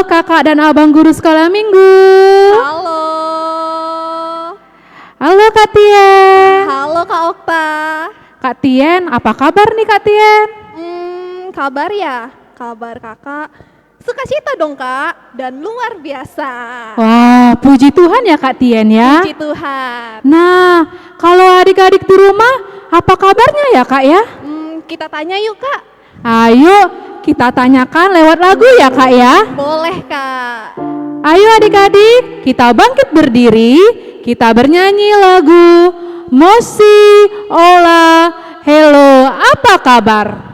Halo kakak dan abang guru sekolah minggu. Halo. Halo Kak Tien. Halo Kak Okta. Kak Tien, apa kabar nih Kak Tien? Kabar ya? Kabar kakak sukacita dong Kak, dan luar biasa. Wah, puji Tuhan ya Kak Tien ya. Puji Tuhan. Nah, kalau adik-adik di rumah, apa kabarnya ya Kak ya? Kita tanya yuk Kak. Ayo, kita tanyakan lewat lagu ya Kak ya. Boleh Kak. Ayo adik-adik, kita bangkit berdiri, kita bernyanyi lagu Mosi, Ola, Hello, apa kabar?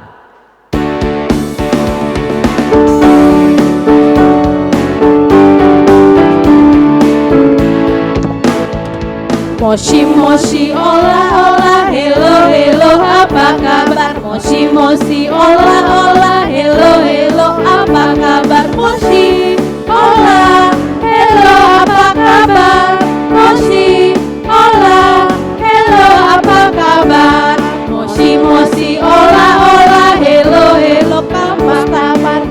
Moshi moshi ola ola hello hello apa kabar? Moshi moshi ola ola hello hello apa kabar? Moshi ola hello apa kabar? Moshi ola hello apa kabar? Moshi moshi ola ola hello hello apa kabar?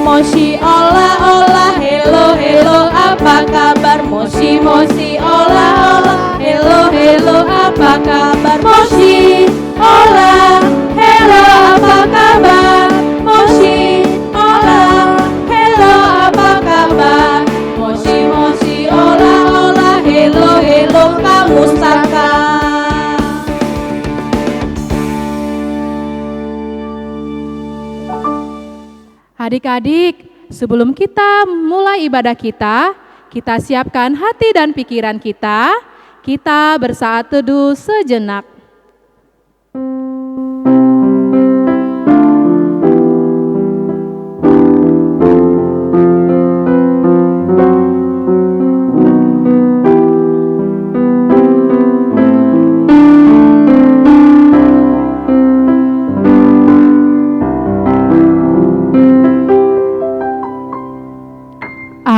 Moshi ola ola hello hello apa kabar? Moshi moshi ola ola hello hello apa kabar? Moshi ola hello apa kabar? Moshi ola hello apa kabar? Moshi moshi ola ola hello hello kamu saka. Adik-adik, sebelum kita mulai ibadah kita siapkan hati dan pikiran kita bersaat teduh sejenak.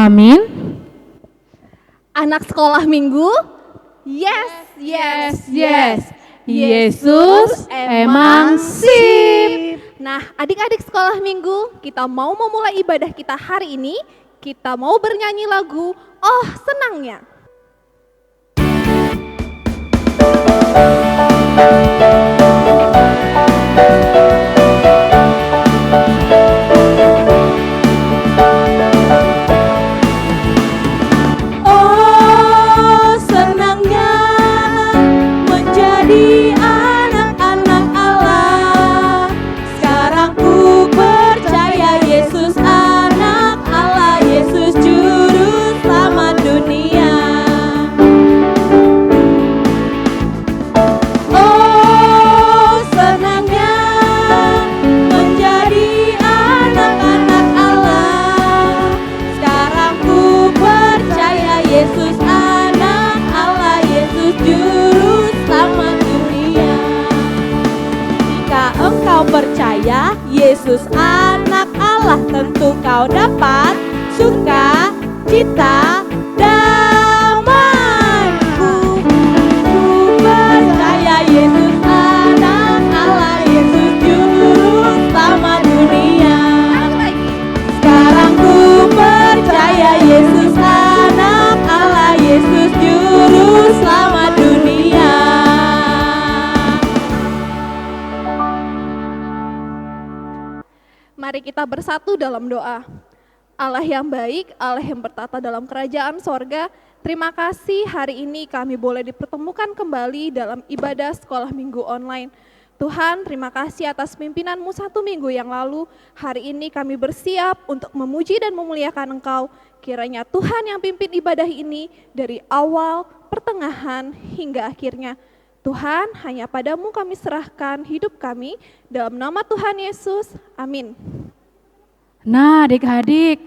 Amin. Anak sekolah minggu? Yes. Yesus emang sip. Nah, adik-adik sekolah minggu, kita mau memulai ibadah kita hari ini. Kita mau bernyanyi lagu Oh Senangnya. Oh senangnya menjadi anak-anak Allah. Sekarang ku percaya Yesus anak Allah, Yesus juru selamat dunia. Oh senangnya menjadi anak-anak Allah. Sekarang ku percaya Yesus anak Allah, Yesus juru selamat dunia. Jika engkau percaya Yesus anak Allah, tentu kau dapat suka, cita, damai. Ku percaya Yesus anak Allah, Yesus juru selamat dunia. Sekarang ku percaya Yesus anak Allah, Yesus juru selamat dunia. Mari kita bersatu dalam doa. Allah yang baik, Allah yang bertata dalam kerajaan sorga, terima kasih hari ini kami boleh dipertemukan kembali dalam ibadah sekolah minggu online. Tuhan, terima kasih atas pimpinanmu satu minggu yang lalu. Hari ini kami bersiap untuk memuji dan memuliakan Engkau. Kiranya Tuhan yang pimpin ibadah ini dari awal, pertengahan, hingga akhirnya. Tuhan, hanya padamu kami serahkan hidup kami, dalam nama Tuhan Yesus, amin. Nah adik-adik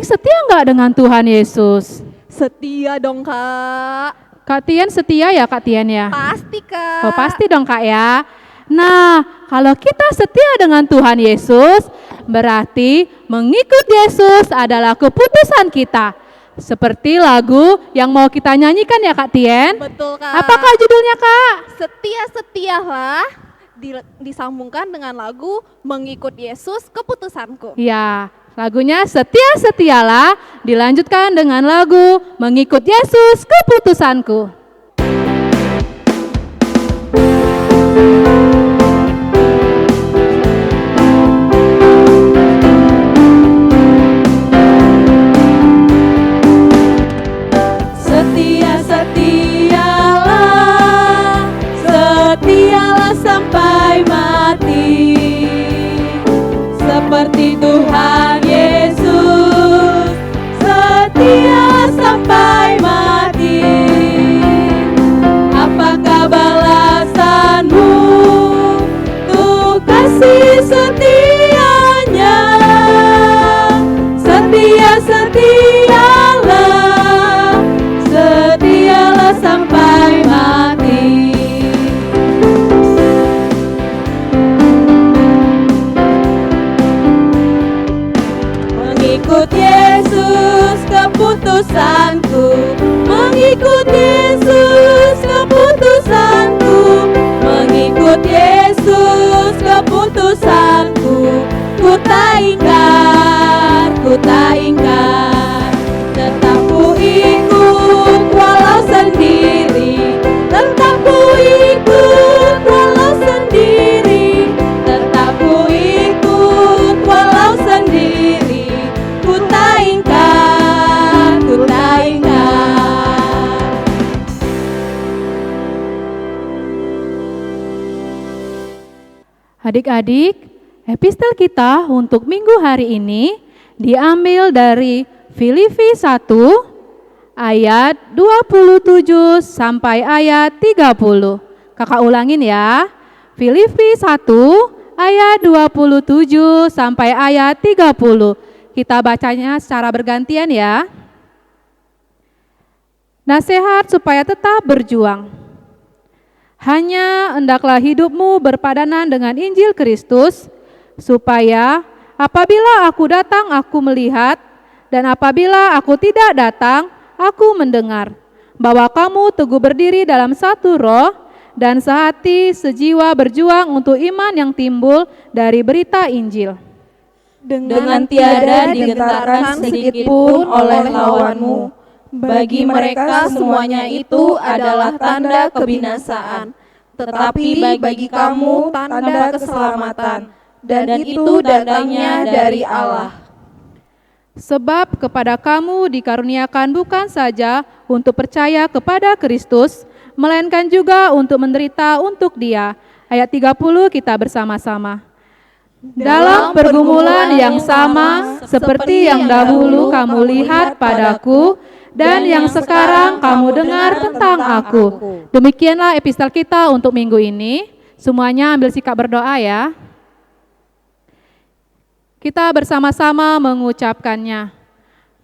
setia nggak dengan Tuhan Yesus? Setia dong Kak. Kak Tien setia ya Kak Tien ya? Pasti Kak. Oh pasti dong Kak ya. Nah kalau kita setia dengan Tuhan Yesus, berarti mengikut Yesus adalah keputusan kita. Seperti lagu yang mau kita nyanyikan ya Kak Tien. Betul Kak. Apakah judulnya Kak? Setia-setialah disambungkan dengan lagu Mengikut Yesus Keputusanku. Ya, lagunya Setia-setialah dilanjutkan dengan lagu Mengikut Yesus Keputusanku. Setia-setialah, setialah sampai mati, seperti Tuhan Yesus, setia sampai mati. Apakah balasanmu untuk kasih setianya? Setia-setialah, setialah sampai mati. Mengikut Yesus keputusanku, mengikut Yesus keputusanku, mengikut Yesus keputusanku. Ku tak ingkar, ku tak ingkar, tetap ku ikut walau sendiri, tetap ku ikut walau sendiri, tetap ku ikut walau sendiri. Ku tak ingkar, ku tak ingkar. Adik-adik, epistel kita untuk minggu hari ini diambil dari Filipi 1 ayat 27 sampai ayat 30. Kakak ulangin ya. Filipi 1 ayat 27 sampai ayat 30. Kita bacanya secara bergantian ya. Nasihat supaya tetap berjuang. Hanya hendaklah hidupmu berpadanan dengan Injil Kristus, supaya apabila aku datang aku melihat, dan apabila aku tidak datang aku mendengar, bahwa kamu teguh berdiri dalam satu roh, dan sehati sejiwa berjuang untuk iman yang timbul dari berita Injil. Dengan tiada digentarkan sedikit pun oleh lawanmu. Bagi mereka semuanya itu adalah tanda kebinasaan, tetapi bagi kamu tanda keselamatan, dan itu datangnya dari Allah. Sebab kepada kamu dikaruniakan bukan saja untuk percaya kepada Kristus, melainkan juga untuk menderita untuk Dia. Ayat 30 kita bersama-sama. Dalam pergumulan yang sama seperti yang dahulu kamu lihat padaku, dan yang sekarang kamu dengar tentang aku. Demikianlah epistel kita untuk minggu ini. Semuanya ambil sikap berdoa ya. Kita bersama-sama mengucapkannya.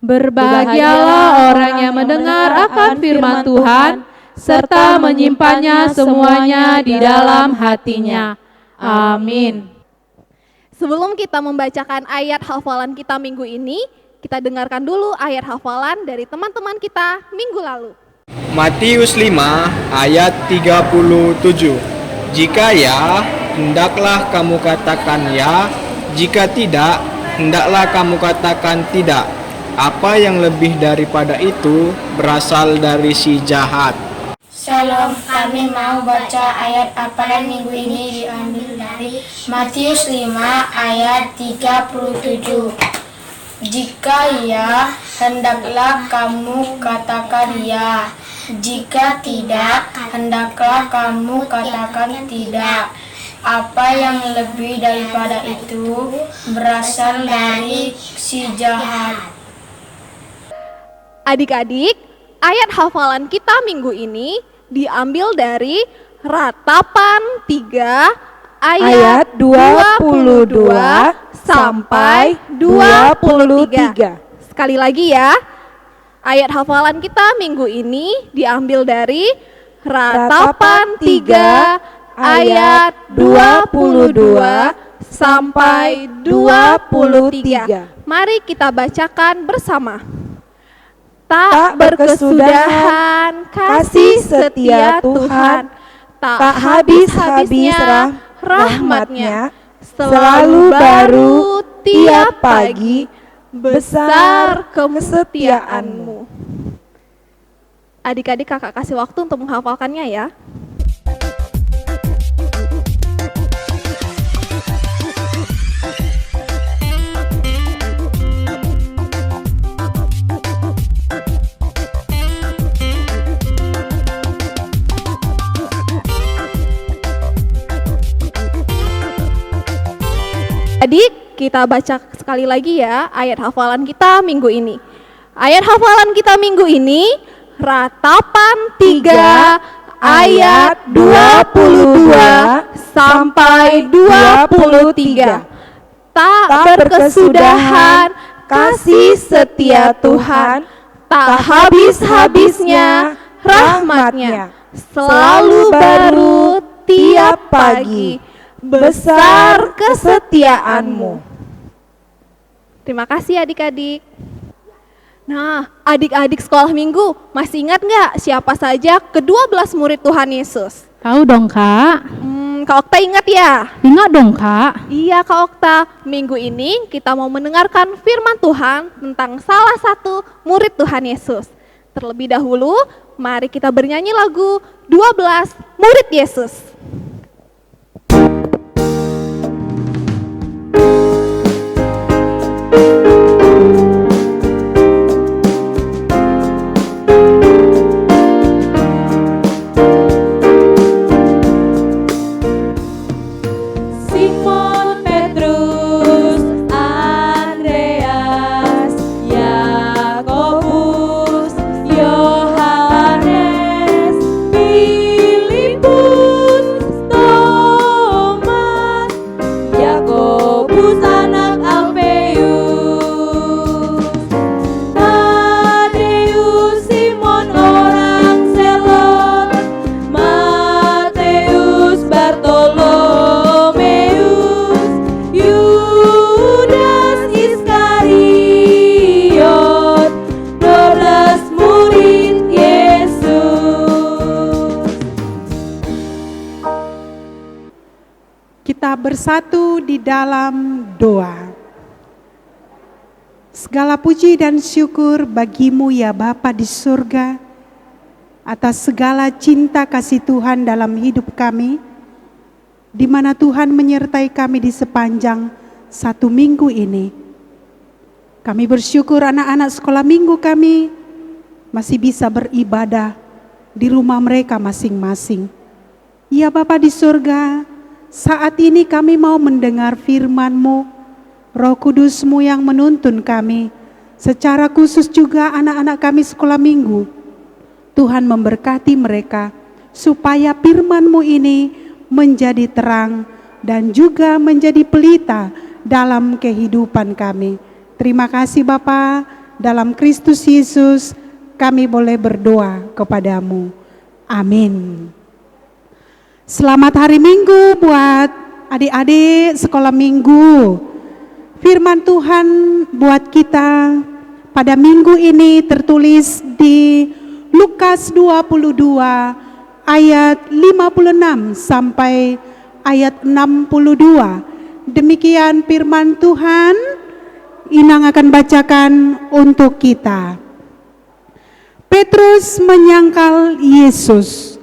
Berbahagialah orang yang mendengar akan firman Tuhan, serta menyimpannya semuanya di dalam hatinya. Amin. Sebelum kita membacakan ayat hafalan kita minggu ini, kita dengarkan dulu ayat hafalan dari teman-teman kita minggu lalu. Matius 5 ayat 37. Jika ya, hendaklah kamu katakan ya, jika tidak, hendaklah kamu katakan tidak. Apa yang lebih daripada itu berasal dari si jahat. Shalom, kami mau baca ayat hafalan minggu ini diambil dari Matius 5 ayat 37. Jika ya, hendaklah kamu katakan ya. Jika tidak, hendaklah kamu katakan tidak. Apa yang lebih daripada itu berasal dari si jahat. Adik-adik, ayat hafalan kita minggu ini diambil dari Ratapan 3 ayat 22 sampai 23. Sekali lagi ya. Ayat hafalan kita minggu ini diambil dari Ratapan 3 ayat 22 sampai 23. Mari kita bacakan bersama. Tak berkesudahan kasih setia Tuhan, tak habis-habisnya rahmat-Nya selalu baru tiap pagi, besar kesetiaan-Mu. Adik-adik, kakak kasih waktu untuk menghafalkannya ya. Adik, kita baca sekali lagi ya ayat hafalan kita minggu ini. Ayat hafalan kita minggu ini Ratapan 3 ayat 22 sampai 23. Tak berkesudahan kasih setia Tuhan, tak habis-habisnya rahmat-Nya, selalu baru tiap pagi, besar kesetiaan-Mu. Terima kasih adik-adik. Nah, adik-adik sekolah minggu, masih ingat nggak siapa saja ke-12 murid Tuhan Yesus? Tahu dong, Kak. Kak Okta ingat ya? Ingat dong, Kak. Iya Kak Okta, minggu ini kita mau mendengarkan firman Tuhan tentang salah satu murid Tuhan Yesus. Terlebih dahulu, mari kita bernyanyi lagu 12 Murid Yesus. Simon Petrus, Andreas, Yakobus, Yohanes, Filipus, Thomas, Yakobus anak Alfeus, Tadeus, Simon orang Selot, Mateus, Bartolomeus, Yudas Iskariot, 12 murid Yesus. Kita bersatu di dalam doa. Segala puji dan syukur bagimu ya Bapa di surga, atas segala cinta kasih Tuhan dalam hidup kami, di mana Tuhan menyertai kami di sepanjang satu minggu ini. Kami bersyukur anak-anak sekolah minggu kami masih bisa beribadah di rumah mereka masing-masing. Ya Bapa di surga, saat ini kami mau mendengar firman-Mu, Roh Kudus-Mu yang menuntun kami, secara khusus juga anak-anak kami sekolah minggu. Tuhan memberkati mereka, supaya firman-Mu ini menjadi terang dan juga menjadi pelita dalam kehidupan kami. Terima kasih Bapa, dalam Kristus Yesus kami boleh berdoa kepadamu. Amin. Selamat hari Minggu buat adik-adik sekolah minggu. Firman Tuhan buat kita pada minggu ini tertulis di Lukas 22 ayat 56 sampai ayat 62. Demikian firman Tuhan, Inang akan bacakan untuk kita. Petrus menyangkal Yesus.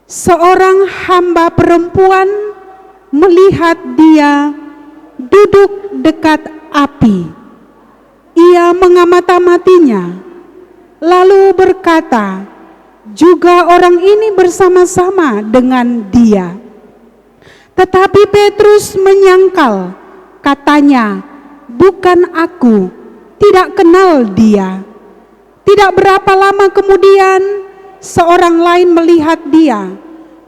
Seorang hamba perempuan melihat dia duduk dekat api. Ia mengamati-amatinya, lalu berkata, juga orang ini bersama-sama dengan dia. Tetapi Petrus menyangkal, katanya, bukan aku, tidak kenal dia. Tidak berapa lama kemudian, seorang lain melihat dia,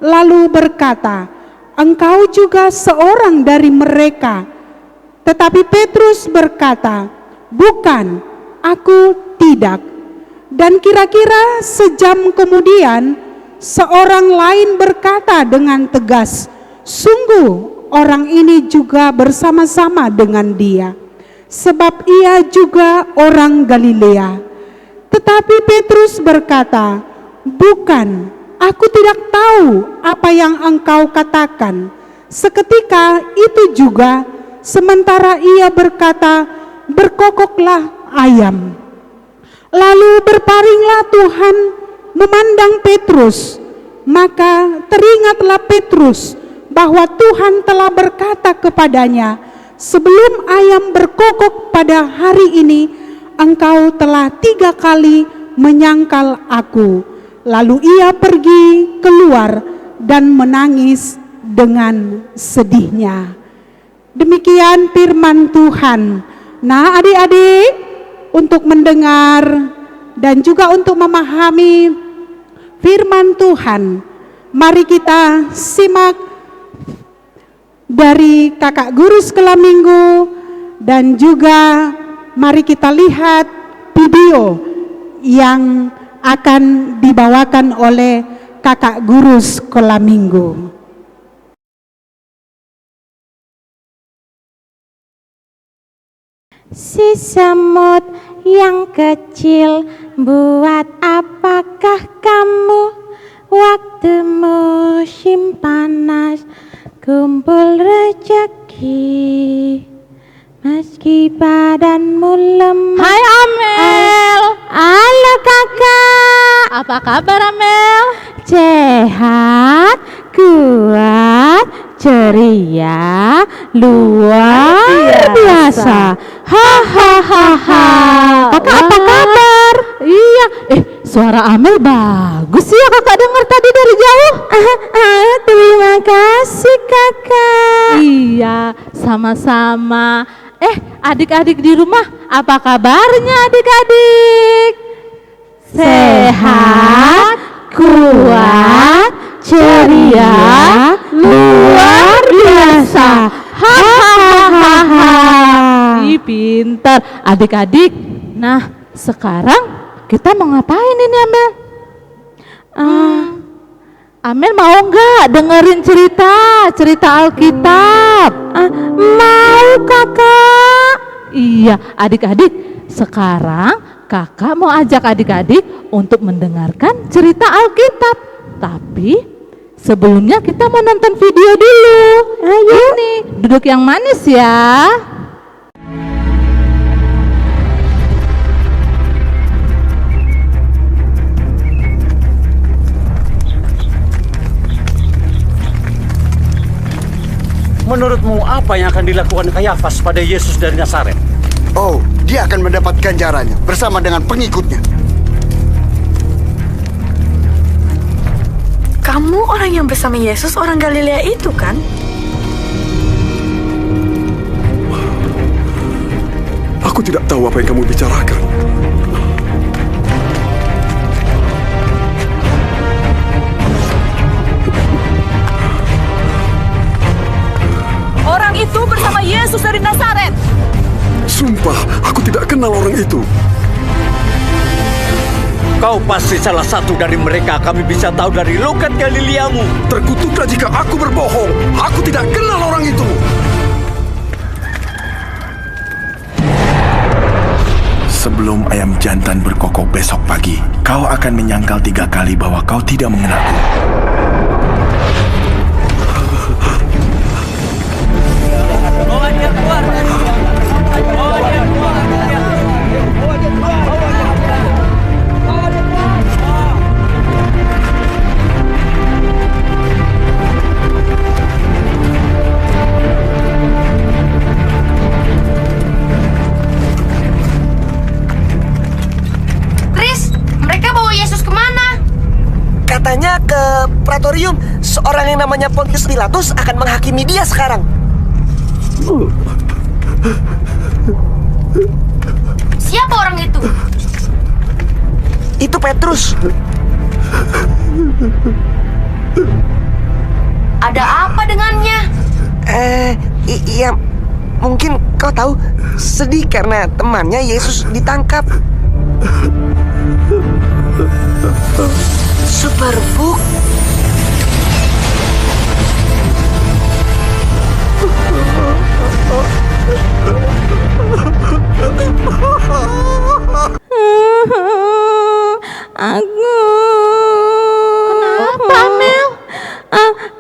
lalu berkata, engkau juga seorang dari mereka. Tetapi Petrus berkata, bukan, aku tidak. Dan kira-kira sejam kemudian, seorang lain berkata dengan tegas, sungguh orang ini juga bersama-sama dengan dia, sebab ia juga orang Galilea. Tetapi Petrus berkata, bukan, aku tidak tahu apa yang engkau katakan. Seketika itu juga, sementara ia berkata, berkokoklah ayam. Lalu berparinglah Tuhan memandang Petrus. Maka teringatlah Petrus bahwa Tuhan telah berkata kepadanya, sebelum ayam berkokok pada hari ini, engkau telah 3 kali menyangkal aku. Lalu ia pergi keluar dan menangis dengan sedihnya. Demikian firman Tuhan. Nah, adik-adik, untuk mendengar dan juga untuk memahami firman Tuhan, mari kita simak dari Kakak Guru Sekolah Minggu, dan juga mari kita lihat video yang akan dibawakan oleh Kakak Guru Sekolah Minggu. Si semut yang kecil, buat apakah kamu waktu musim panas kumpul rezeki? Meski badanmu lemah. Hai Amel. Halo kakak. Apa kabar Amel? Sehat, kuat, ceria, luar biasa. Hahaha. Kakak apa kabar? Iya, suara Amel bagus ya, kakak dengar tadi dari jauh. Terima kasih kakak. Iya, sama-sama. Adik-adik di rumah, apa kabarnya adik-adik? Sehat, kuat, ceria, luar biasa. Hahaha. Ih, pintar adik-adik. Nah, sekarang kita mau ngapain ini Amel? Amel mau nggak dengerin cerita Alkitab? Mau kakak. Iya, adik-adik. Sekarang kakak mau ajak adik-adik untuk mendengarkan cerita Alkitab. Tapi sebelumnya kita mau nonton video dulu. Ayo nih, duduk yang manis ya. Menurutmu apa yang akan dilakukan Kayafas pada Yesus dari Nazaret? Oh, dia akan mendapat ganjarannya bersama dengan pengikutnya. Kamu orang yang bersama Yesus, orang Galilea itu kan? Aku tidak tahu apa yang kamu bicarakan. Orang itu bersama Yesus dari Nazaret. Sumpah, aku tidak kenal orang itu. Kau pasti salah satu dari mereka. Kami bisa tahu dari logat Galileamu. Terkutuklah jika aku berbohong. Aku tidak kenal orang itu. Sebelum ayam jantan berkokok besok pagi, kau akan menyangkal 3 kali bahwa kau tidak mengenalku. Bawa dia keluar dari Bawa dia keluar. Bawa dia keluar. Bawa dia keluar. Tris, mereka bawa Yesus kemana? Katanya ke Praetorium. Seorang yang namanya Pontius Pilatus akan menghakimi dia sekarang. Siapa orang itu? Itu Petrus. Ada apa dengannya? Iya, mungkin kau tahu, sedih karena temannya Yesus ditangkap. Superbook. Kenapa Amel?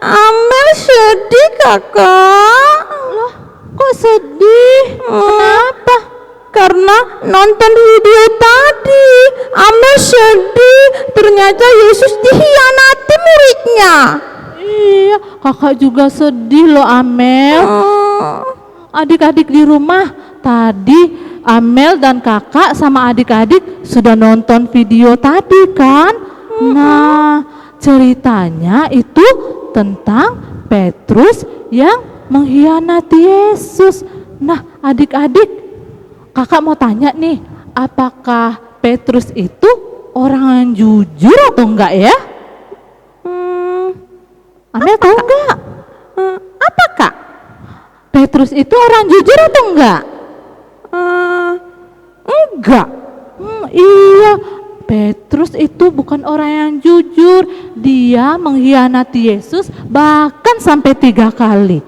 Amel sedih. sedih, Kakak. Loh, kok sedih? Kenapa? Karena nonton video tadi, Amel sedih. Ternyata Yesus dikhianati muridnya. Iya, kakak juga sedih loh Amel. Adik-adik di rumah, tadi Amel dan kakak sama adik-adik sudah nonton video tadi kan? Nah, ceritanya itu tentang Petrus yang mengkhianati Yesus. Nah, adik-adik, kakak mau tanya nih, apakah Petrus itu orang yang jujur atau enggak ya? Amel tahu enggak? Apa, Kak? Petrus itu orang jujur atau enggak? Enggak. Iya, Petrus itu bukan orang yang jujur. Dia mengkhianati Yesus bahkan sampai 3 kali.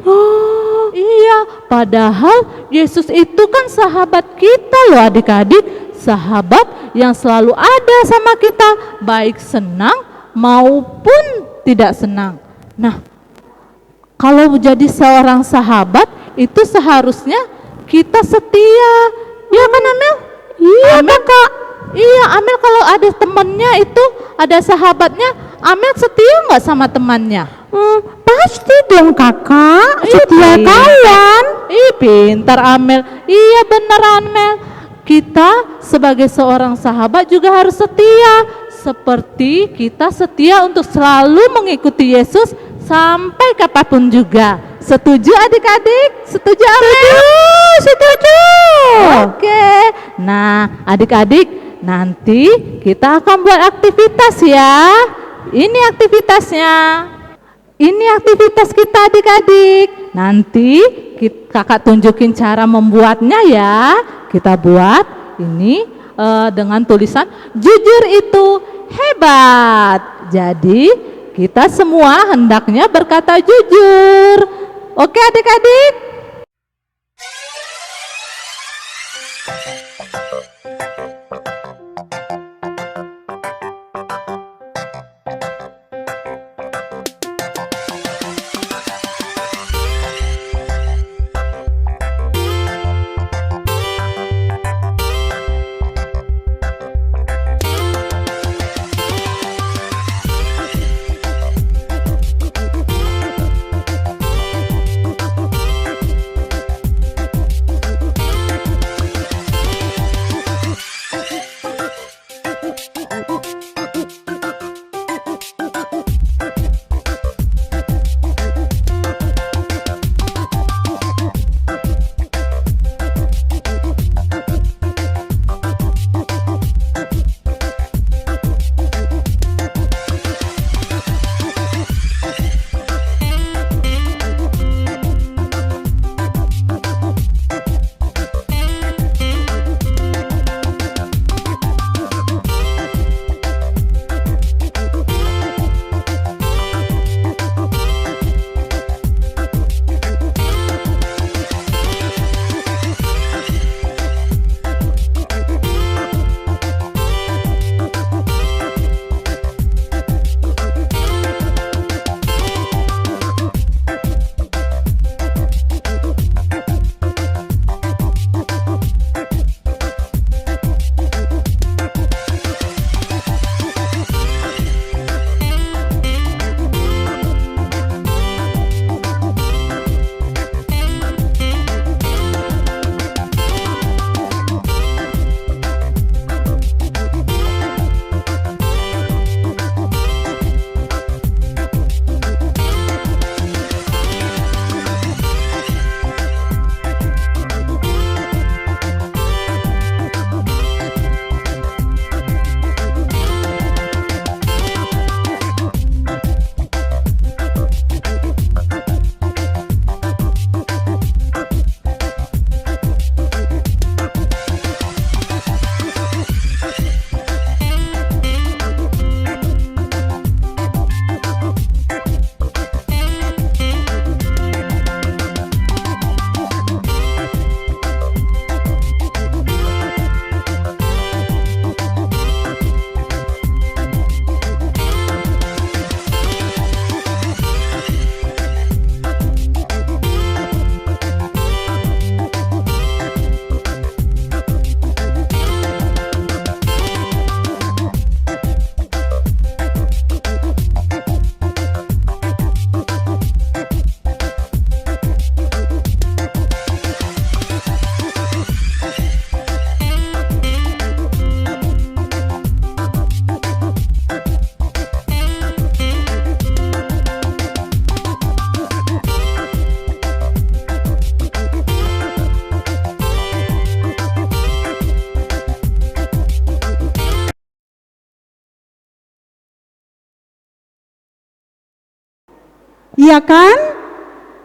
Iya, padahal Yesus itu kan sahabat kita loh adik-adik. Sahabat yang selalu ada sama kita, baik senang maupun tidak senang. Nah, kalau jadi seorang sahabat itu seharusnya kita setia. Ya kan Amel? Iya, Amel, Kak. Iya, Amel kalau ada temannya itu, ada sahabatnya, Amel setia nggak sama temannya? Pasti dong, Kakak. Setia kawan. Pintar Amel. Iya benar Amel. Kita sebagai seorang sahabat juga harus setia. Seperti kita setia untuk selalu mengikuti Yesus sampai kapanpun juga. Setuju adik-adik? Setuju Amel? Setuju. Oke. Nah adik-adik, nanti kita akan buat aktivitas ya. Ini aktivitasnya. Ini aktivitas kita adik-adik. Nanti kakak tunjukin cara membuatnya ya. Kita buat ini dengan tulisan jujur itu hebat. Jadi kita semua hendaknya berkata jujur. Oke adik-adik? Iya kan?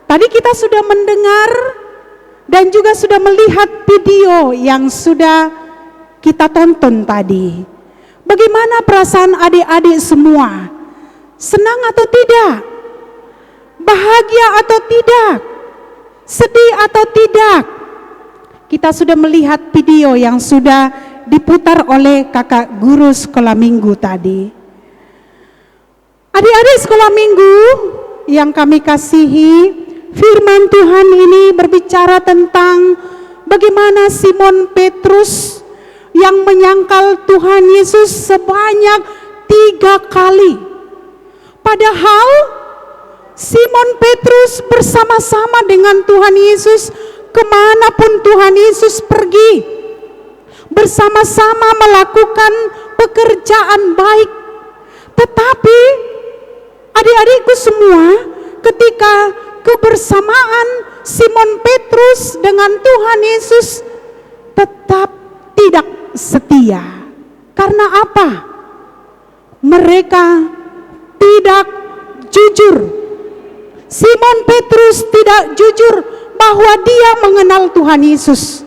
Tadi kita sudah mendengar dan juga sudah melihat video yang sudah kita tonton tadi. Bagaimana perasaan adik-adik semua? Senang atau tidak? Bahagia atau tidak? Sedih atau tidak? Kita sudah melihat video yang sudah diputar oleh kakak guru sekolah minggu tadi. Adik-adik sekolah minggu yang kami kasihi, firman Tuhan ini berbicara tentang bagaimana Simon Petrus yang menyangkal Tuhan Yesus sebanyak 3 kali. Padahal Simon Petrus bersama-sama dengan Tuhan Yesus kemanapun Tuhan Yesus pergi, bersama-sama melakukan pekerjaan baik. Tetapi adik-adikku semua, ketika kebersamaan Simon Petrus dengan Tuhan Yesus tetap tidak setia. Karena apa? Mereka tidak jujur. Simon Petrus tidak jujur bahwa dia mengenal Tuhan Yesus.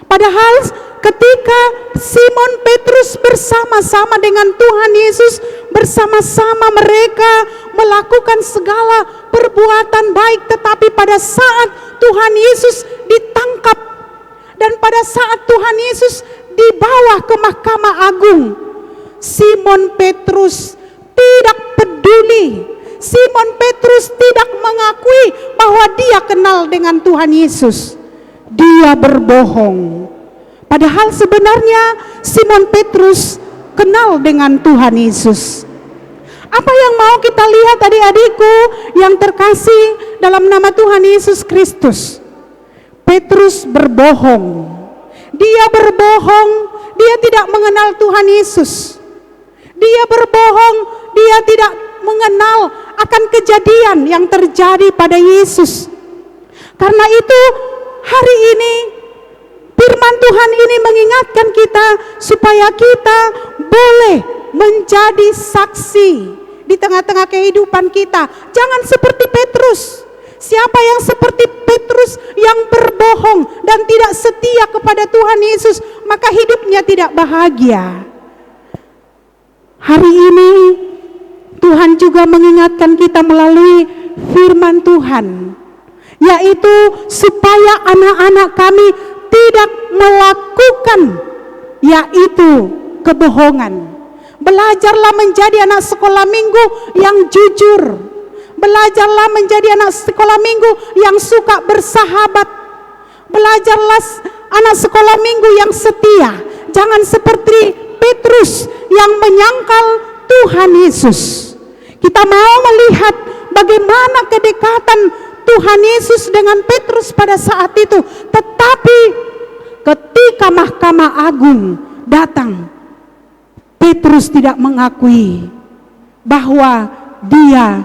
Padahal ketika Simon Petrus bersama-sama dengan Tuhan Yesus, bersama-sama mereka melakukan segala perbuatan baik, tetapi pada saat Tuhan Yesus ditangkap dan pada saat Tuhan Yesus dibawa ke Mahkamah Agung, Simon Petrus tidak peduli. Simon Petrus tidak mengakui bahwa dia kenal dengan Tuhan Yesus. Dia berbohong. Padahal sebenarnya Simon Petrus kenal dengan Tuhan Yesus. Apa yang mau kita lihat adik-adikku yang terkasih dalam nama Tuhan Yesus Kristus? Petrus berbohong. Dia berbohong, dia tidak mengenal Tuhan Yesus. Dia berbohong, dia tidak mengenal akan kejadian yang terjadi pada Yesus. Karena itu hari ini firman Tuhan ini mengingatkan kita supaya kita boleh menjadi saksi di tengah-tengah kehidupan kita. Jangan seperti Petrus. Siapa yang seperti Petrus yang berbohong dan tidak setia kepada Tuhan Yesus, maka hidupnya tidak bahagia. Hari ini Tuhan juga mengingatkan kita melalui firman Tuhan, yaitu supaya anak-anak kami tidak melakukan yaitu kebohongan. Belajarlah menjadi anak sekolah minggu yang jujur. Belajarlah menjadi anak sekolah minggu yang suka bersahabat. Belajarlah anak sekolah minggu yang setia. Jangan seperti Petrus yang menyangkal Tuhan Yesus. Kita mau melihat bagaimana kedekatan Tuhan Yesus dengan Petrus pada saat itu. Tetapi ketika Mahkamah Agung datang, Petrus tidak mengakui bahwa dia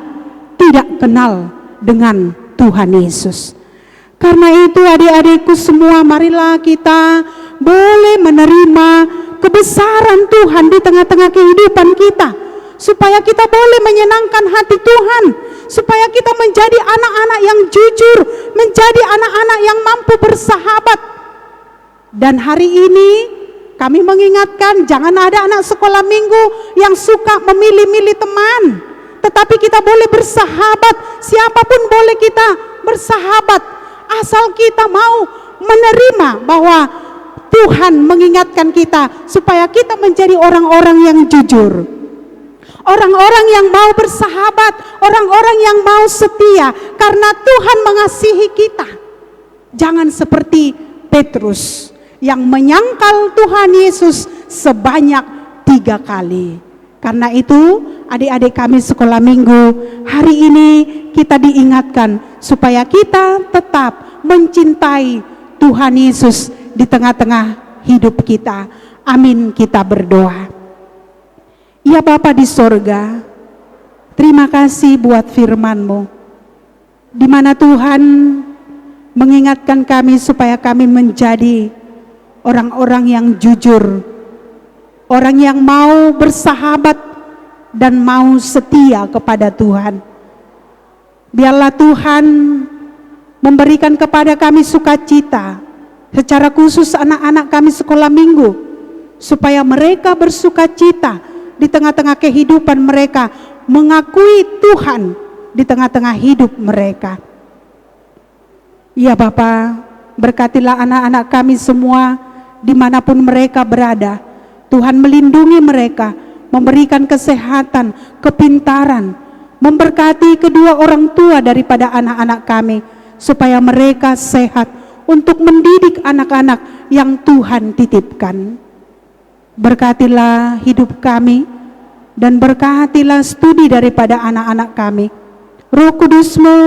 tidak kenal dengan Tuhan Yesus. Karena itu adik-adikku semua, marilah kita boleh menerima kebesaran Tuhan di tengah-tengah kehidupan kita, supaya kita boleh menyenangkan hati Tuhan, supaya kita menjadi anak-anak yang jujur, menjadi anak-anak yang mampu bersahabat. Dan hari ini kami mengingatkan, jangan ada anak sekolah minggu yang suka memilih-milih teman, tetapi kita boleh bersahabat. Siapapun boleh kita bersahabat, asal kita mau menerima bahwa Tuhan mengingatkan kita supaya kita menjadi orang-orang yang jujur, orang-orang yang mau bersahabat, orang-orang yang mau setia, karena Tuhan mengasihi kita. Jangan seperti Petrus yang menyangkal Tuhan Yesus sebanyak 3 kali. Karena itu adik-adik kami sekolah minggu, hari ini kita diingatkan supaya kita tetap mencintai Tuhan Yesus di tengah-tengah hidup kita. Amin, kita berdoa. Ya Bapa di sorga, terima kasih buat firman-Mu, di mana Tuhan mengingatkan kami supaya kami menjadi orang-orang yang jujur, orang yang mau bersahabat dan mau setia kepada Tuhan. Biarlah Tuhan memberikan kepada kami sukacita, secara khusus anak-anak kami sekolah minggu, supaya mereka bersukacita di tengah-tengah kehidupan mereka, mengakui Tuhan di tengah-tengah hidup mereka. Ya Bapa, berkatilah anak-anak kami semua dimanapun mereka berada. Tuhan melindungi mereka, memberikan kesehatan, kepintaran, memberkati kedua orang tua daripada anak-anak kami, supaya mereka sehat untuk mendidik anak-anak yang Tuhan titipkan. Berkatilah hidup kami dan berkatilah studi daripada anak-anak kami. Roh Kudus-Mu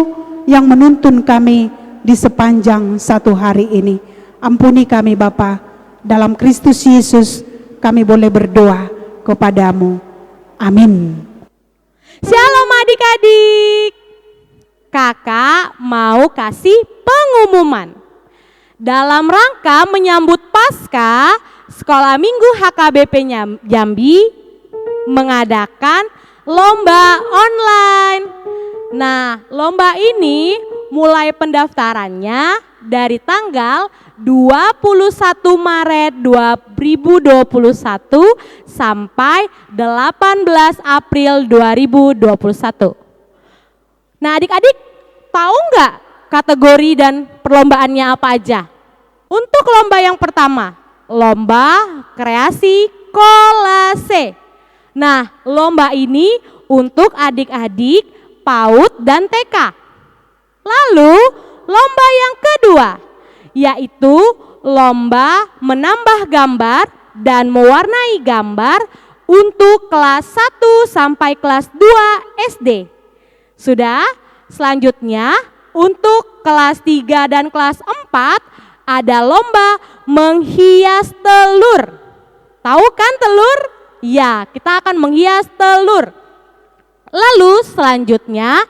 yang menuntun kami di sepanjang satu hari ini. Ampuni kami Bapa, dalam Kristus Yesus kami boleh berdoa kepadamu. Amin. Shalom adik-adik. Kakak mau kasih pengumuman. Dalam rangka menyambut Paskah, Sekolah Minggu HKBP Jambi mengadakan lomba online. Nah, lomba ini mulai pendaftarannya dari tanggal 21 Maret 2021 sampai 18 April 2021. Nah, adik-adik tahu nggak kategori dan perlombaannya apa aja? Untuk lomba yang pertama, lomba kreasi kolase. Nah, lomba ini untuk adik-adik PAUD dan TK. Lalu, lomba yang kedua, yaitu lomba menambah gambar dan mewarnai gambar untuk kelas 1 sampai kelas 2 SD. Sudah, selanjutnya untuk kelas 3 dan kelas 4 ada lomba menghias telur. Tahu kan telur? Ya, kita akan menghias telur. Lalu selanjutnya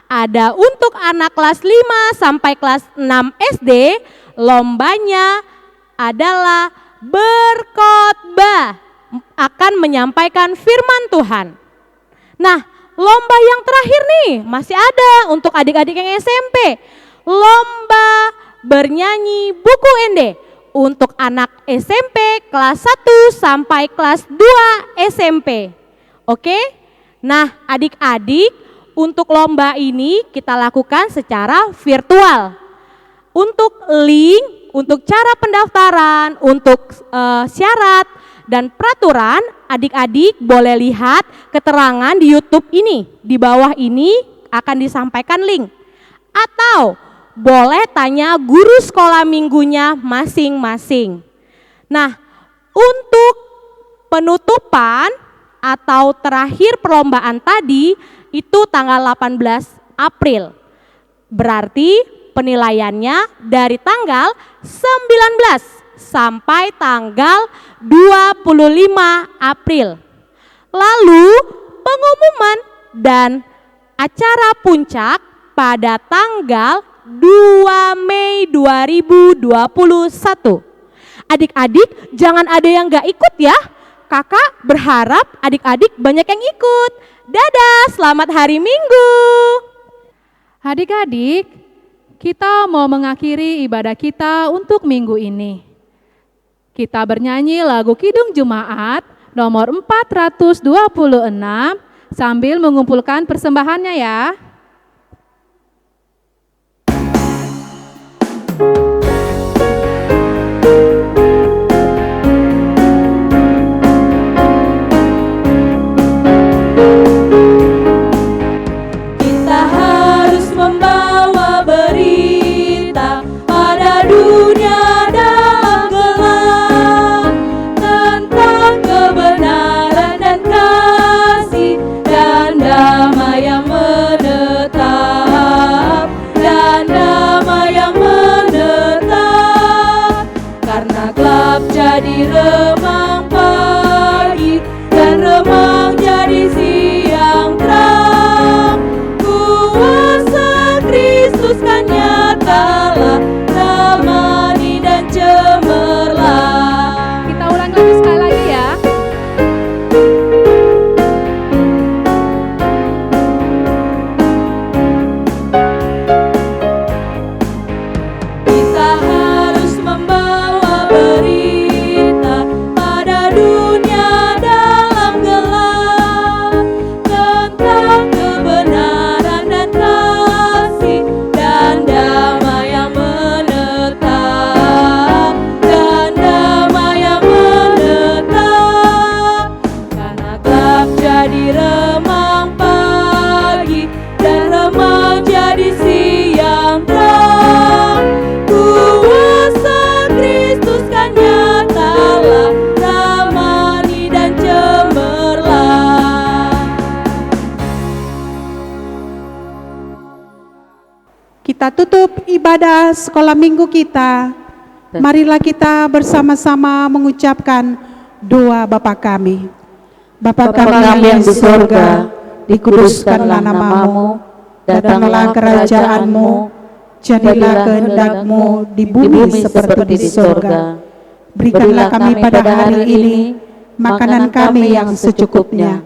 ada untuk anak kelas 5 sampai kelas 6 SD, lombanya adalah berkhotbah, akan menyampaikan firman Tuhan. Nah, lomba yang terakhir nih masih ada untuk adik-adik yang SMP. Lomba bernyanyi buku ende untuk anak SMP kelas 1 sampai kelas 2 SMP. Oke? Nah, adik-adik, untuk lomba ini kita lakukan secara virtual. Untuk link, untuk cara pendaftaran, untuk syarat dan peraturan, adik-adik boleh lihat keterangan di YouTube ini. Di bawah ini akan disampaikan link. Atau boleh tanya guru sekolah minggunya masing-masing. Nah, untuk penutupan atau terakhir perlombaan tadi itu tanggal 18 April. Berarti penilaiannya dari tanggal 19 sampai tanggal 25 April. Lalu pengumuman dan acara puncak pada tanggal 2 Mei 2021. Adik-adik jangan ada yang gak ikut ya. Kakak berharap adik-adik banyak yang ikut. Dadah, selamat hari Minggu. Adik-adik, kita mau mengakhiri ibadah kita untuk minggu ini. Kita bernyanyi lagu Kidung Jumaat nomor 426 sambil mengumpulkan persembahannya ya. Kita harus membawa berita pada dunia dalam gelap tentang kebenaran dan kasih dan damai yang benar. ibadah sekolah minggu kita, marilah kita bersama-sama mengucapkan doa Bapa kami. Bapa kami yang di surga, dikuduskanlah namamu, datanglah kerajaan-Mu, jadilah kehendak-Mu di bumi seperti di surga. Berikanlah kami pada hari ini makanan kami yang secukupnya,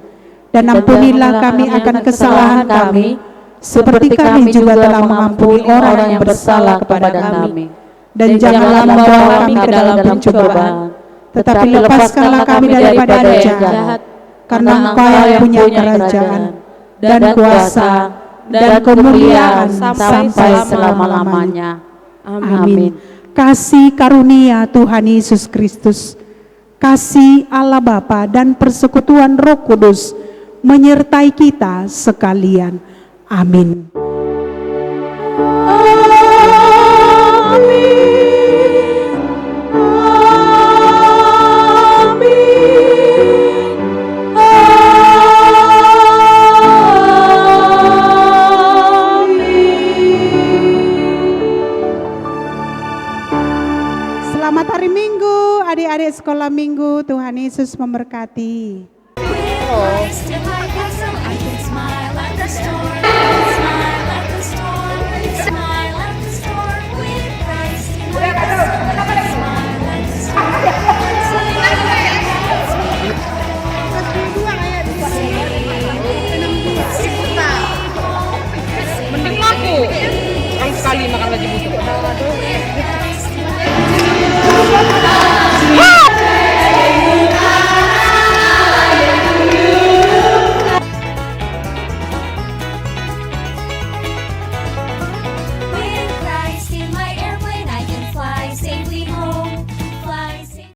dan ampunilah kami akan kesalahan kami, seperti kami juga telah mengampuni orang yang bersalah kepada kami. Dan janganlah membawa kami ke dalam pencobaan, tetapi lepaskanlah kami daripada yang jahat, karena Engkau yang punya kerajaan, dan kuasa, dan kemuliaan sampai selama-lamanya. Amin. Kasih karunia Tuhan Yesus Kristus, kasih Allah Bapa dan persekutuan Roh Kudus menyertai kita sekalian. Amin. Selamat hari Minggu, adik-adik sekolah minggu. Tuhan Yesus memberkati.